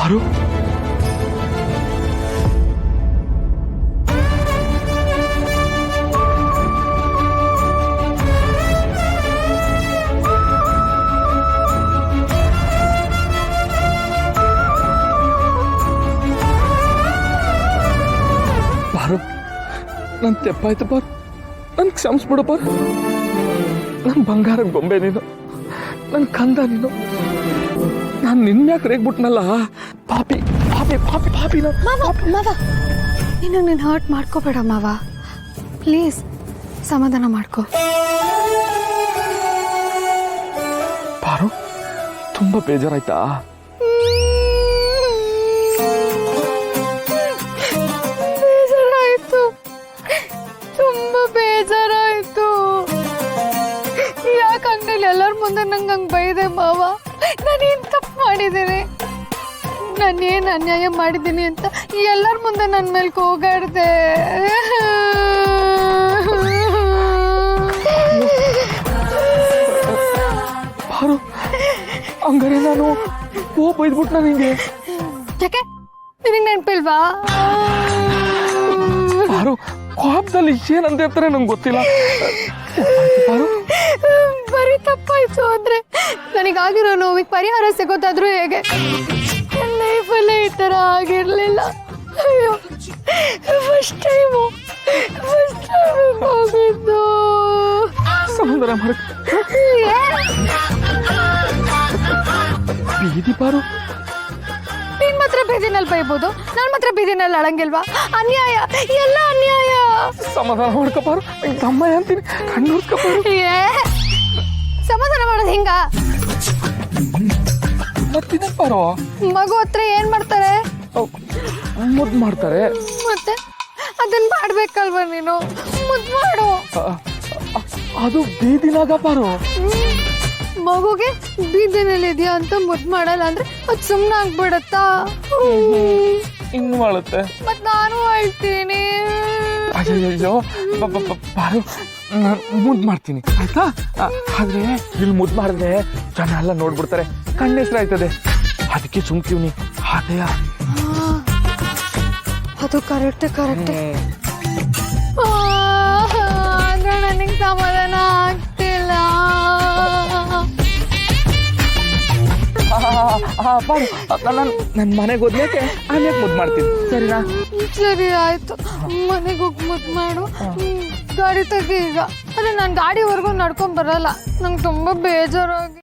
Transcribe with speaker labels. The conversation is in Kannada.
Speaker 1: ಪಾರು ಪಾರು ನನ್ ತೆಪ್ಪಾಯ್ತು ಪಾರು ನನ್ ಕ್ಷಮಿಸ್ಬಿಡು ಪಾರು ನನ್ ಬಂಗಾರದ ಗೊಂಬೆ ನೀನು ನನ್ ಕಂದ ನೀನು ನಾನು ನಿನ್ಯಾಕೆ ರೇಗ್ಬಿಟ್ನಲ್ಲ ಪಾಪಿ ಪಾಪಿ ಪಾಪಿ ಪಾಪಿ
Speaker 2: ಮಾವ ನೀನು ಹರ್ಟ್ ಮಾಡ್ಕೋಬೇಡ ಮಾವ ಪ್ಲೀಸ್ ಸಮಾಧಾನ ಮಾಡ್ಕೋ.
Speaker 1: ಪಾರು ತುಂಬಾ ಬೇಜಾರಾಯ್ತಾ?
Speaker 2: ಬೇಜಾರಾಯ್ತು, ತುಂಬಾ ಬೇಜಾರಾಯ್ತು. ಯಾಕಂದ್ರೆ ಎಲ್ಲರ ಮುಂದೆ ನಂಗೆ ಹಂಗೆ ಬೈದೆ ಮಾವ. ನಾನೇನು ತಪ್ಪು ಮಾಡಿದ್ದೀನಿ, ನಾನೇನು ಅನ್ಯಾಯ ಮಾಡಿದ್ದೀನಿ ಅಂತ ಎಲ್ಲರ ಮುಂದೆ ನನ್ನ ಮೇಲೆ ಕೂಗಾಡ್ದೆ.
Speaker 1: ಪಾರು ಹಂಗಾರೆ ನಾನು ಬೈದ್ಬಿಟ್ನ ನಿಂಗೆ?
Speaker 2: ಯಾಕೆ ನಿನಗೆ ನೆನಪಿಲ್ವಾ?
Speaker 1: ಪಾರು ಕೋಪದಲ್ಲಿ ಏನಂತ ಹೇಳ್ತಾರೆ ನಂಗೆ ಗೊತ್ತಿಲ್ಲ. ಪಾರು
Speaker 2: ಬರೀ ತಪ್ಪಾಯ್ತು ಅಂದ್ರೆ ನನಗಾಗಿರೋ ನೋವಿಗೆ ಪರಿಹಾರ ಸಿಗೋದಾದ್ರೂ ಹೇಗೆ? ಲೈಫಲ್ಲೇ ಈ ಥರ ಆಗಿರಲಿಲ್ಲ. ಅಯ್ಯೋ ಫಸ್ಟ್ ಟೈಮು ಹೋಗಿದ್ದು.
Speaker 1: ಸಮಾಧಾನ ಮಾಡು ಬೀದಿ ಪಾರು.
Speaker 2: ನೀನ್ ಮಾತ್ರ ಬೀದಿನಲ್ಲಿ ಬೈಬೋದು, ನಾನು ಮಾತ್ರ ಬೀದಿನಲ್ಲಿ ಅಳಂಗಿಲ್ವಾ? ಅನ್ಯಾಯ, ಎಲ್ಲ ಅನ್ಯಾಯ.
Speaker 1: ಸಮಾಧಾನ ಮಾಡ್ಕೊ ಪಾರು, ತಮ್ಮ ಅಂತೀನಿ ಕಣ್ಣೂರ್ಸ್ಕೊ ಪಾರು.
Speaker 2: ಸಮಾಧಾನ ಮಾಡೋದು ಹಿಂಗ?
Speaker 1: ಮತ್ತಿದೆ ಪಾರು,
Speaker 2: ಮಗು ಹತ್ರ ಏನ್ ಮಾಡ್ತಾರೆ?
Speaker 1: ಮುದ್ದು ಮಾಡ್ತಾರೆ.
Speaker 2: ಮತ್ತೆ ಅದನ್ನ ಮಾಡ್ಬೇಕಲ್ವಾ ನೀನು? ಮುದ್ದು ಮಾಡು.
Speaker 1: ಅದು ಬೀದಿನಾಗ ಪಾರು.
Speaker 2: ಮಗುಗೆ ಬೀದಿನಲ್ಲಿ ಇದೆಯಾ ಅಂತ ಮುದ್ದು ಮಾಡಲ್ಲ ಅಂದ್ರೆ ಅದು ಸುಮ್ಮನೆ ಆಗ್ಬಿಡತ್ತಾ?
Speaker 1: ಇನ್ನು ಮಾಡುತ್ತೆ.
Speaker 2: ಮತ್ ನಾನು ಅಳ್ತೀನಿ.
Speaker 1: ಅಯ್ಯೋ ಪಾರು, ನಾನು ಮುದ್ದು ಮಾಡ್ತೀನಿ ಆಯ್ತಾ? ಆದ್ರೆ ಇಲ್ಲಿ ಮುದ್ದು ಮಾಡಿದ್ರೆ ಜನ ಎಲ್ಲ ನೋಡ್ಬಿಡ್ತಾರೆ, ಕಣ್ಣೆಸ್ರು ಆಯ್ತದೆ. ಅದಕ್ಕೆ ಸುಮ್ತೀವ್ನಿ. ಅದೇಯ
Speaker 2: ಅದು ಕರೆಕ್ಟ್. ಆದ್ರೆ ನನಗೆ ಸಮಾಧಾನ ಆಗ್ತಿಲ್ಲ.
Speaker 1: ಪಾರು, ನಾನು ನನ್ನ ಮನೆಗೆ ಹೋದ್ಮೇಲೆ ಆಮೇಲೆ ಮುದ್ದು ಮಾಡ್ತೀನಿ, ಸರಿನಾ?
Speaker 2: ಸರಿ ಆಯ್ತು, ಮನೆಗೆ ಹೋಗಿ ಮುದ್ದು ಮಾಡು. ಗಾಡಿ ತೆಗಿ ಈಗ. ಅದೇ ನಾನು ಗಾಡಿವರೆಗೂ ನಡ್ಕೊಂಡ್ ಬರಲ್ಲ, ನಂಗೆ ತುಂಬಾ ಬೇಜಾರಾಗಿ.